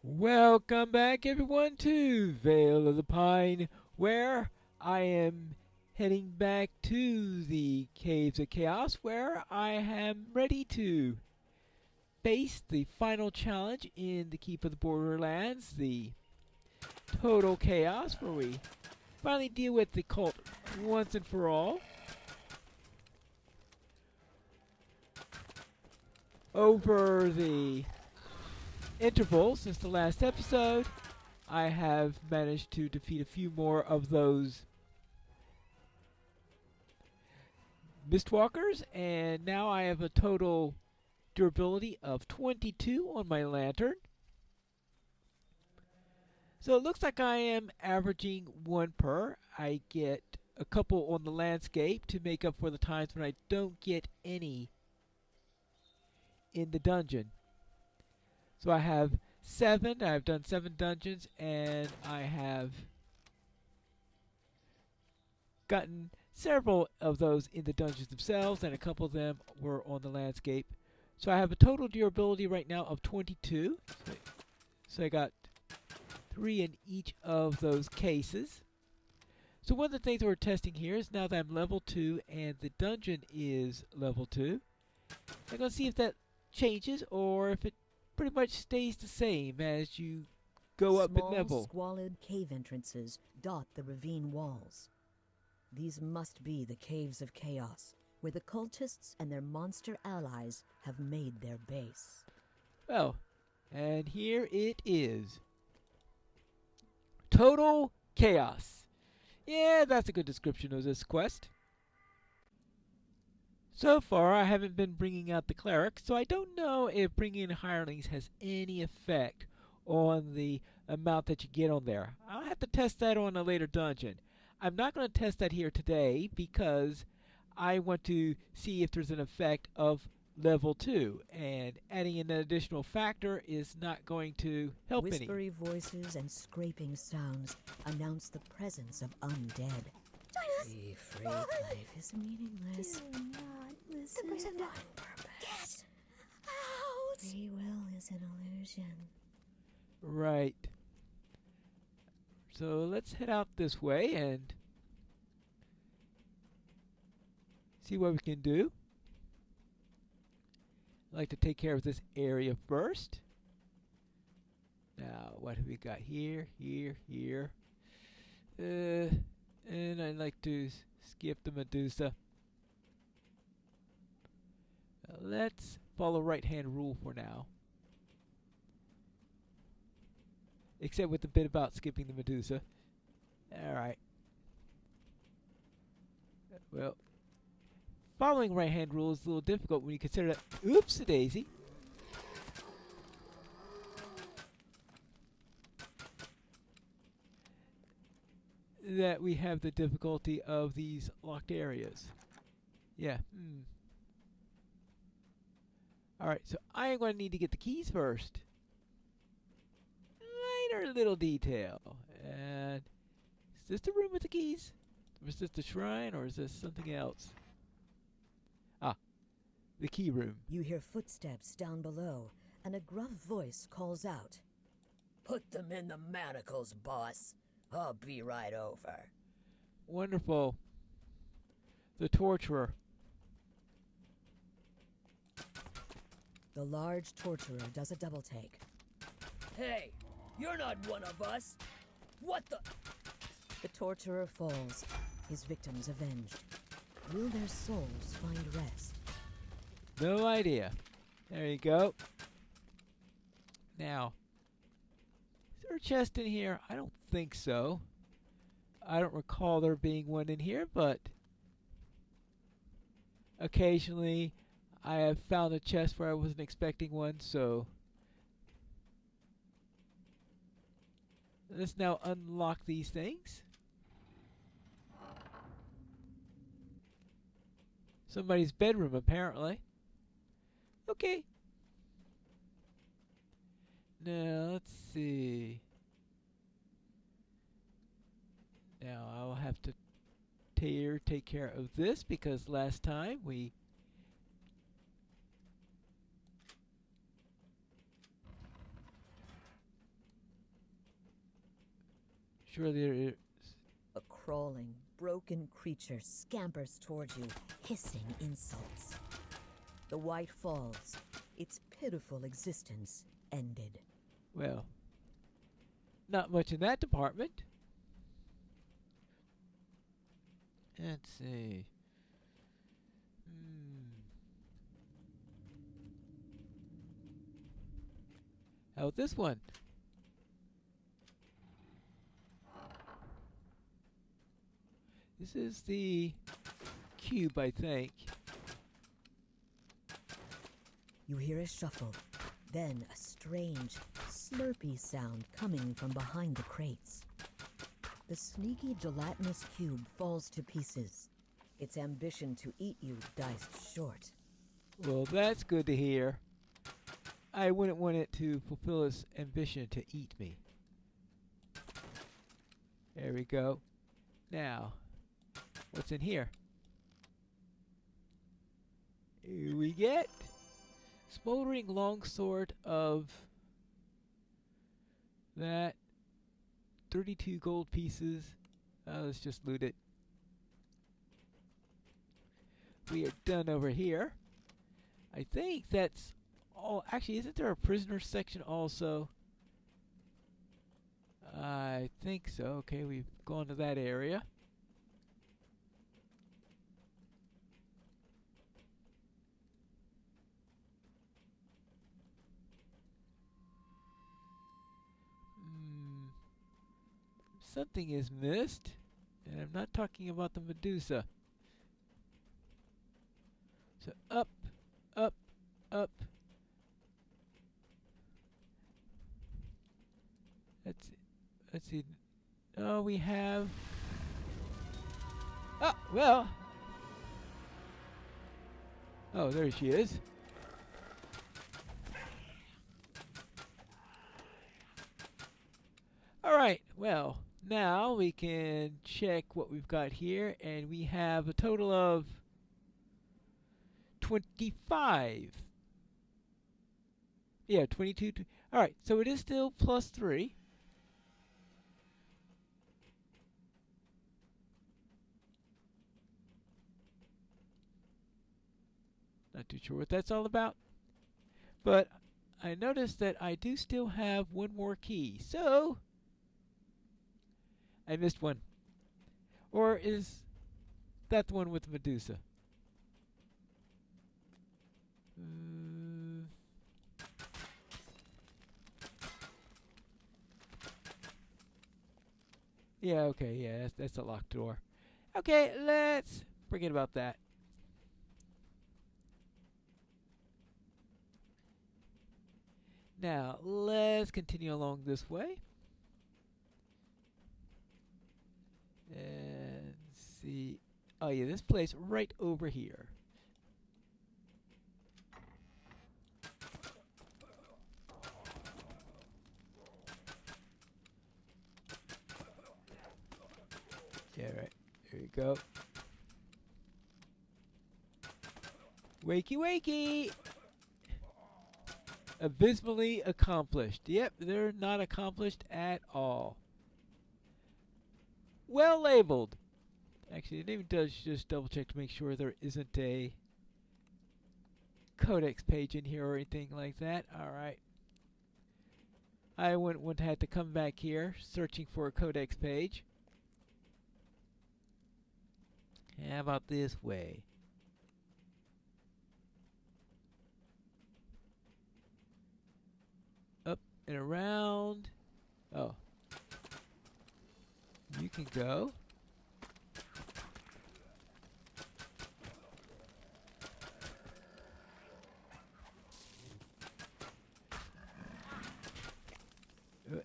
Welcome back, everyone, to Vale of the Pine, where I am heading back to the Caves of Chaos, where I am ready to face the final challenge in the Keep of the Borderlands, the Total Chaos, where we finally deal with the cult once and for all. Over the interval since the last episode, I have managed to defeat a few more of those Mistwalkers, and now I have a total durability of 22 on my lantern. So it looks like I am averaging one per. I get a couple on the landscape to make up for the times when I don't get any in the dungeon. So I have 7. I've done 7 dungeons, and I have gotten several of those in the dungeons themselves, and a couple of them were on the landscape. So I have a total durability right now of 22. So I got 3 in each of those cases. So one of the things we're testing here is, now that I'm level 2 and the dungeon is level 2, I'm going to see if that changes or if it pretty much stays the same as you go up in level. Small, squalid cave entrances dot the ravine walls. These must be the Caves of Chaos, where the cultists and their monster allies have made their base. Well, and here it is. Total Chaos. Yeah, that's a good description of this quest. So far, I haven't been bringing out the cleric, so I don't know if bringing in hirelings has any effect on the amount that you get on there. I'll have to test that on a later dungeon. I'm not going to test that here today because I want to see if there's an effect of level 2, and adding in an additional factor is not going to help any. Whispery voices and scraping sounds announce the presence of undead. Be free. Life is meaningless. Do not listen. There's a divine purpose. Get out! Free will is an illusion. Right. So let's head out this way and see what we can do. I'd like to take care of this area first. Now, what have we got here, here? And I'd like to skip the Medusa. Let's follow right-hand rule for now. Except with the bit about skipping the Medusa. Alright. Well, following right-hand rule is a little difficult when you consider that... Oops-a-daisy. That we have the difficulty of these locked areas. Yeah. Alright, so I am going to need to get the keys first. Minor little detail. And is this the room with the keys? Or is this the shrine, or is this something else? Ah, the key room. You hear footsteps down below, and a gruff voice calls out. Put them in the manacles, boss. I'll be right over. Wonderful. The torturer. The large torturer does a double take. Hey, you're not one of us. What the? The torturer falls, his victims avenged. Will their souls find rest? No idea. There you go. Now, is there a chest in here? I don't think so. I don't recall there being one in here, but occasionally I have found a chest where I wasn't expecting one, so let's now unlock these things. Somebody's bedroom, apparently. Okay. Now, let's see. Now, I'll have to take care of this because last time we Surely there is. A crawling, broken creature scampers towards you, hissing insults. The white falls, its pitiful existence ended. Well, not much in that department. Let's see. How about this one? This is the cube, I think. You hear a shuffle, then a strange, slurpy sound coming from behind the crates. The sneaky gelatinous cube falls to pieces, its ambition to eat you diced short. Well, that's good to hear. I wouldn't want it to fulfill its ambition to eat me. There we go. Now, what's in here? Here we get smoldering longsword of that 32 gold pieces. Let's just loot it. We are done over here. I think that's all. Actually, isn't there a prisoner section also? I think so. Okay, we've gone to that area. Something is missed, and I'm not talking about the Medusa. So up, up, up. Let's see. Oh, we have. Oh, well. Oh, there she is. All right. Well, now we can check what we've got here, and we have a total of 25. Yeah, 22. All right, so it is still +3. Not too sure what that's all about. But I noticed that I do still have one more key. So I missed one. Or is that the one with Medusa? Yeah, okay, yeah, that's a locked door. Okay, let's forget about that. Now, let's continue along this way. And see. Oh, yeah, this place right over here. Yeah, right. There you go. Wakey, wakey! Abysmally accomplished. Yep, they're not accomplished at all. Well labeled. Actually, the name does just double check to make sure there isn't a codex page in here or anything like that. Alright. I wouldn't want to have to come back here searching for a codex page. How about this way? Up and around. Oh. You can go.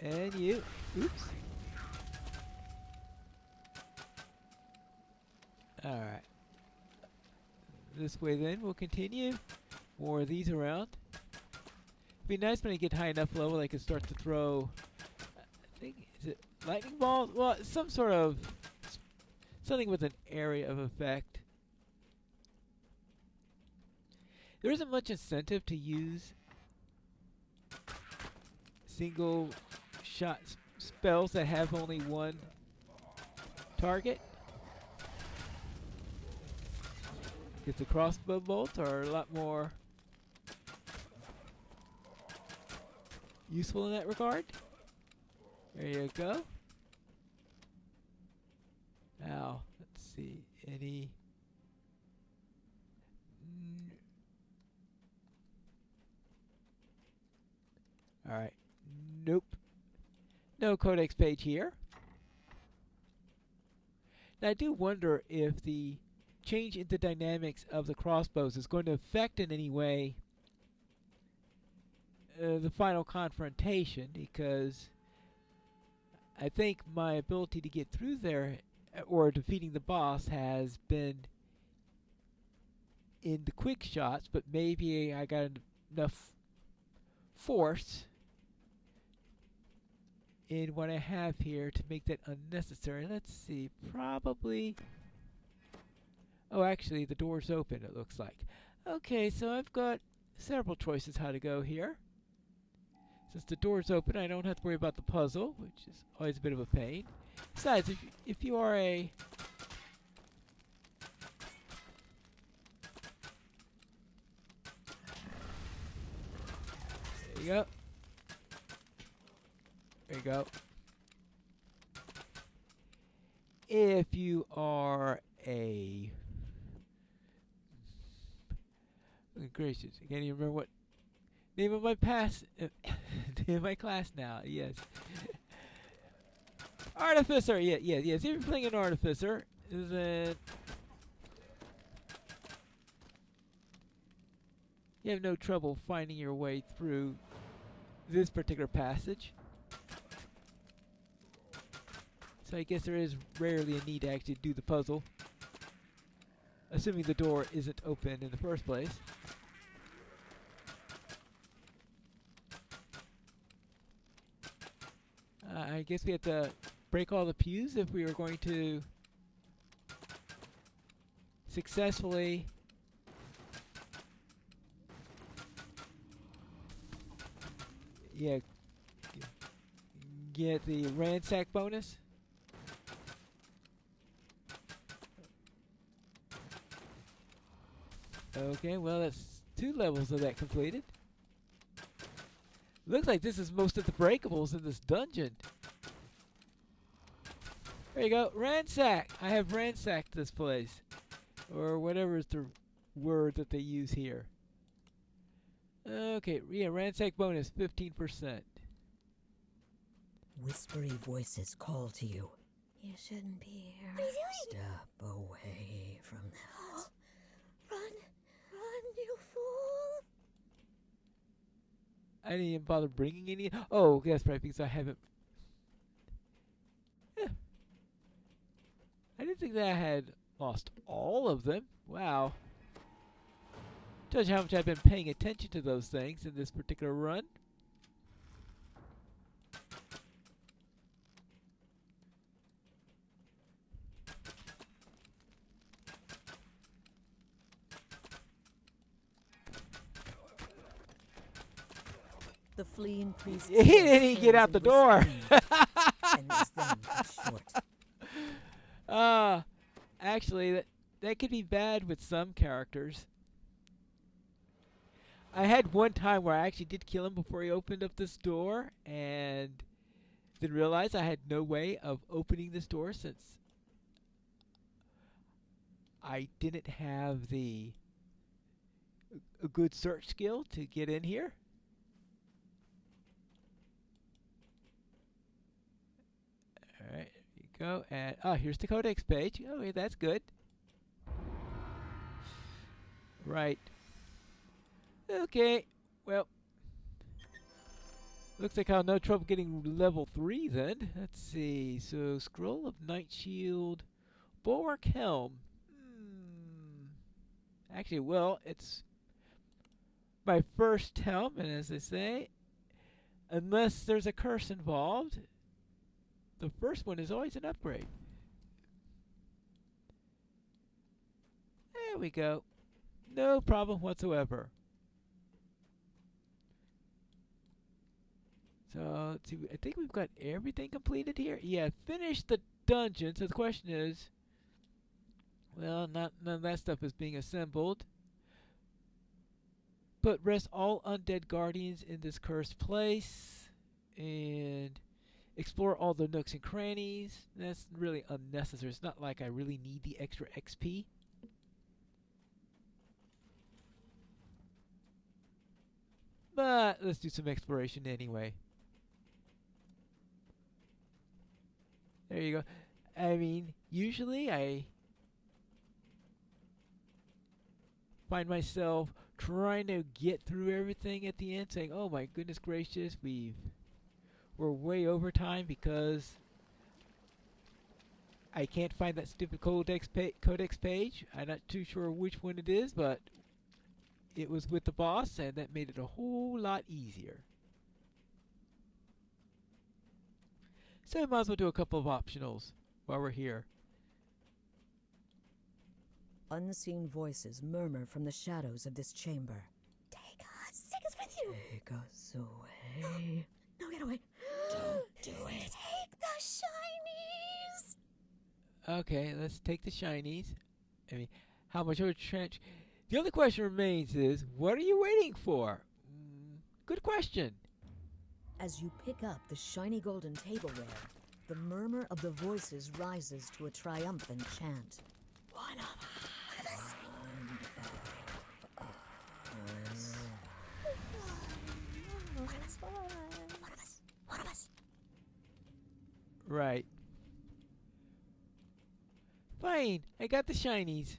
And you. Oops. Alright. This way then, we'll continue. More of these around. It'd be nice when I get high enough level I can start to throw, I think, is it lightning balls? Well, some sort of, something with an area of effect. There isn't much incentive to use single shot spells that have only one target. Because the crossbow bolts are a lot more useful in that regard. There you go. Now, let's see. Any... Alright. Nope. No codex page here. Now, I do wonder if the change in the dynamics of the crossbows is going to affect in any way the final confrontation, because I think my ability to get through there or defeating the boss has been in the quick shots, but maybe I got enough force in what I have here to make that unnecessary. Let's see, probably... Oh, actually, the door's open, it looks like. Okay, so I've got several choices how to go here. Since the door's open, I don't have to worry about the puzzle, which is always a bit of a pain. Besides, if you are a... There you go. There you go. If you are a... Good gracious, I can't even remember what name of my name of my class now. Yes. Artificer. Yes. If you're playing an Artificer, then you have no trouble finding your way through this particular passage. So I guess there is rarely a need to actually do the puzzle, assuming the door isn't open in the first place. I guess we have to break all the pews if we are going to successfully get the ransack bonus. Okay, well, that's 2 levels of that completed. Looks like this is most of the breakables in this dungeon. There you go, ransack. I have ransacked this place, or whatever is the word that they use here. Okay, yeah, ransack bonus 15%. Whispery voices call to you. You shouldn't be here. What are you doing? Step away from that. Run, you fool. I didn't even bother bringing any. Oh, that's right, because I haven't. I didn't think that I had lost all of them. Wow. Tells you how much I've been paying attention to those things in this particular run. The fleeing priest. He didn't even get out the door. And was then cut short. Actually, that could be bad with some characters. I had one time where I actually did kill him before he opened up this door, and then realized I had no way of opening this door since I didn't have a good search skill to get in here. Alright, there you go. And here's the codex page. Oh, yeah, that's good. Right. Okay, well, looks like I'll have no trouble getting level 3 then. Let's see. So, Scroll of Night Shield, Bulwark Helm. Actually, well, it's my first helm, and as I say, unless there's a curse involved, the first one is always an upgrade. There we go. No problem whatsoever. So let's see. I think we've got everything completed here. Yeah, finished the dungeon. So the question is, well, none of that stuff is being assembled. But rest all undead guardians in this cursed place, and explore all the nooks and crannies. That's really unnecessary. It's not like I really need the extra XP. But let's do some exploration anyway. There you go. I mean, usually I find myself trying to get through everything at the end, saying, "Oh my goodness gracious, we're way over time because I can't find that stupid codex page." I'm not too sure which one it is, but it was with the boss, and that made it a whole lot easier. So I might as well do a couple of optionals while we're here. Unseen voices murmur from the shadows of this chamber. Take us with you. Take us away. No, get away. Don't do it. Take the shinies. Okay, let's take the shinies. I mean, how much of a trench? The only question remains is, what are you waiting for? Good question. As you pick up the shiny golden tableware, the murmur of the voices rises to a triumphant chant. One of us. One of us. Right. Fine, I got the shinies.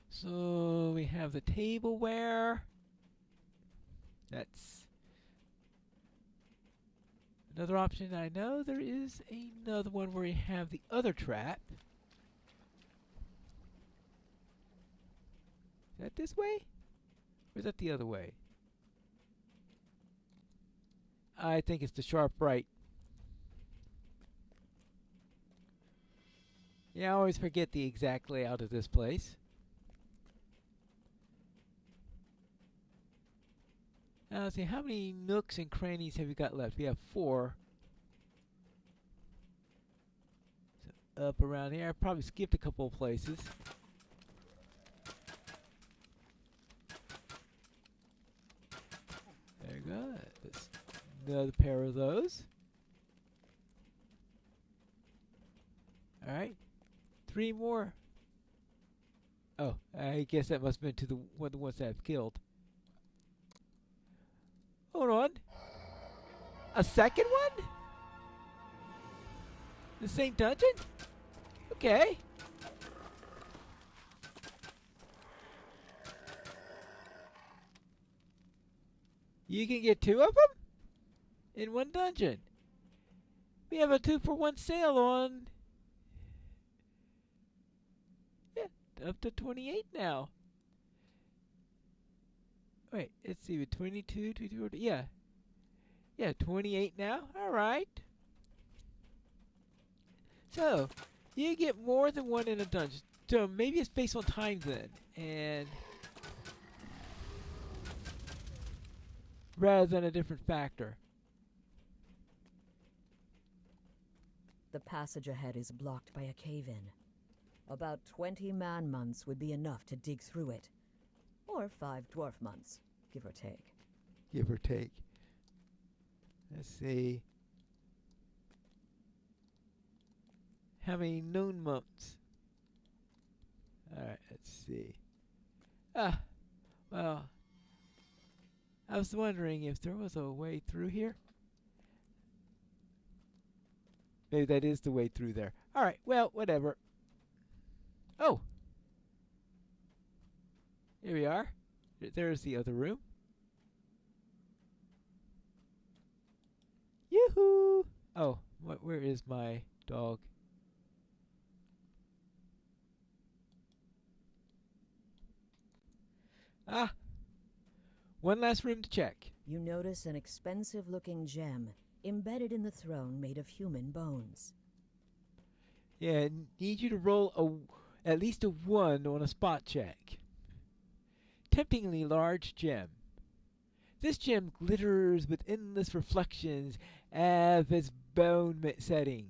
So we have the tableware. That's another option. I know there is another one where you have the other trap. Is that this way? Or is that the other way? I think it's the sharp right. Yeah, I always forget the exact layout of this place. Now let's see, how many nooks and crannies have we got left? We have 4. So up around here. I probably skipped a couple of places. There you go. That's another pair of those. Alright. 3 more. Oh, I guess that must have been to the ones that I've killed. Hold on. A second one? The same dungeon? Okay. You can get 2 of them? In one dungeon. We have a 2-for-1 sale on... Yeah, up to 28 now. Wait, let's see, with 22, 22, yeah. Yeah, 28 now. All right. So, you get more than one in a dungeon. So, maybe it's based on time then. And rather than a different factor. The passage ahead is blocked by a cave-in. About 20 man-months would be enough to dig through it. Or 5 dwarf months, give or take. Give or take. Let's see. How many known months? Alright, let's see. Well, I was wondering if there was a way through here. Maybe that is the way through there. Alright, well, whatever. Oh! Here we are. There's the other room. Yoo-hoo! Oh, where is my dog? Ah! One last room to check. You notice an expensive-looking gem embedded in the throne made of human bones. Yeah, need you to roll at least a 1 on a spot check. Temptingly large gem. This gem glitters with endless reflections of its bone setting.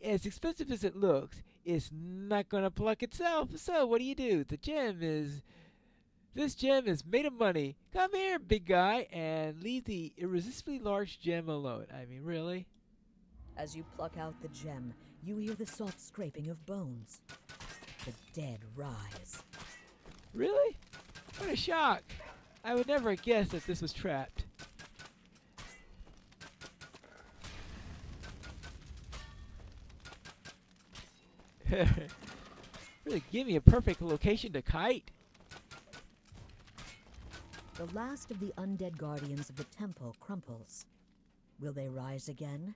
As expensive as it looks, it's not going to pluck itself. So what do? This gem is made of money. Come here, big guy, and leave the irresistibly large gem alone. I mean, really? As you pluck out the gem, you hear the soft scraping of bones. The dead rise. Really? What a shock! I would never have guessed that this was trapped. Really give me a perfect location to kite. The last of the undead guardians of the temple crumples. Will they rise again?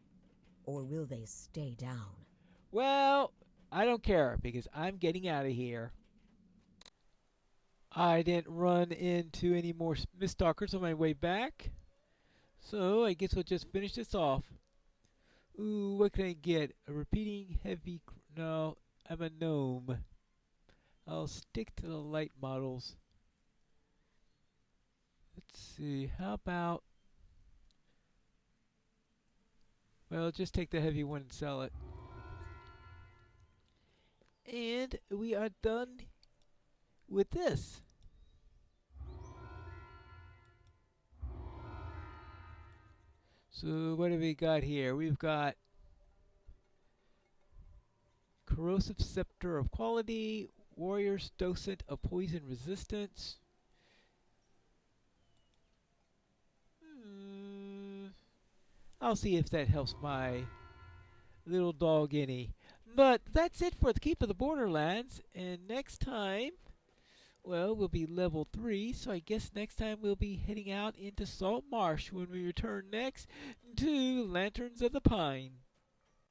Or will they stay down? Well, I don't care because I'm getting out of here. I didn't run into any more Miststalkers on my way back. So I guess we'll just finish this off. Ooh, what can I get? A repeating heavy... No, I'm a gnome. I'll stick to the light models. Let's see, how about... Well, just take the heavy one and sell it. And we are done with this. So what do we got here? We've got Corrosive Scepter of Quality, Warrior's Docent of Poison Resistance. I'll see if that helps my little dog any. But that's it for the Keep of the Borderlands. And next time, well, we'll be level 3. So I guess next time we'll be heading out into Salt Marsh when we return next to Lanterns of the Pine.